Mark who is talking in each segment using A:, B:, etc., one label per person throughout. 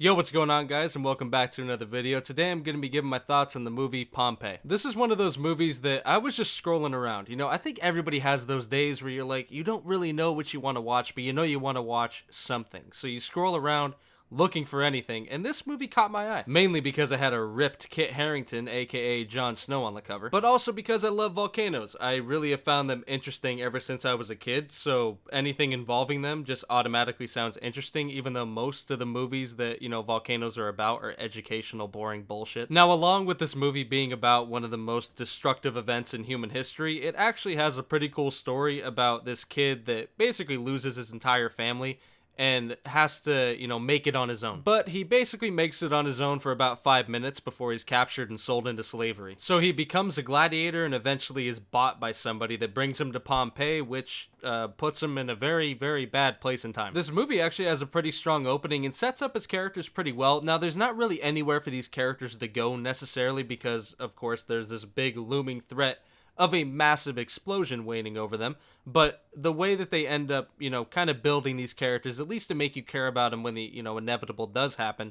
A: Yo, what's going on, guys, and welcome back to another video. Today I'm going to be giving my thoughts on the movie Pompeii. This is one of those movies that I was just scrolling around. I think everybody has those days where you're like, you don't really know what you want to watch, but you know you want to watch something. So you scroll around looking for anything, and this movie caught my eye. Mainly because I had a ripped Kit Harington, aka Jon Snow, on the cover, but also because I love volcanoes. I really have found them interesting ever since I was a kid, so anything involving them just automatically sounds interesting, even though most of the movies that, volcanoes are about are educational, boring bullshit. Now, along with this movie being about one of the most destructive events in human history, it actually has a pretty cool story about this kid that basically loses his entire family and has to, make it on his own. But he basically makes it on his own for about 5 minutes before he's captured and sold into slavery. So he becomes a gladiator and eventually is bought by somebody that brings him to Pompeii, which puts him in a very, very bad place and time. This movie actually has a pretty strong opening and sets up his characters pretty well. Now, there's not really anywhere for these characters to go necessarily because, of course, there's this big looming threat of a massive explosion waiting over them, but the way that they end up, kind of building these characters, at least to make you care about them when the, inevitable does happen,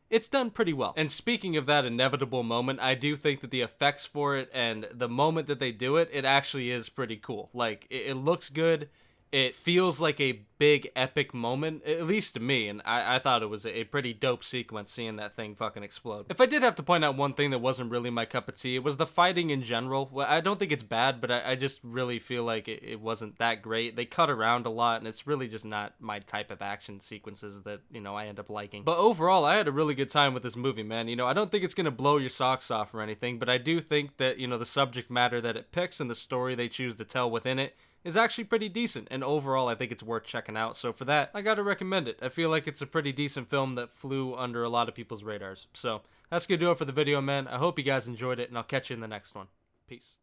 A: it's done pretty well. And speaking of that inevitable moment, I do think that the effects for it and the moment that they do it, it actually is pretty cool. Like, it looks good. It feels like a big epic moment, at least to me, and I thought it was a pretty dope sequence seeing that thing fucking explode. If I did have to point out one thing that wasn't really my cup of tea, it was the fighting in general. Well, I don't think it's bad, but I just really feel like it wasn't that great. They cut around a lot, and it's really just not my type of action sequences that, I end up liking. But overall, I had a really good time with this movie, man. I don't think it's gonna blow your socks off or anything, but I do think that, the subject matter that it picks and the story they choose to tell within it is actually pretty decent, and overall I think it's worth checking out. So for that, I gotta recommend it. I feel like it's a pretty decent film that flew under a lot of people's radars. So that's gonna do it for the video, man. I hope you guys enjoyed it, and I'll catch you in the next one. Peace.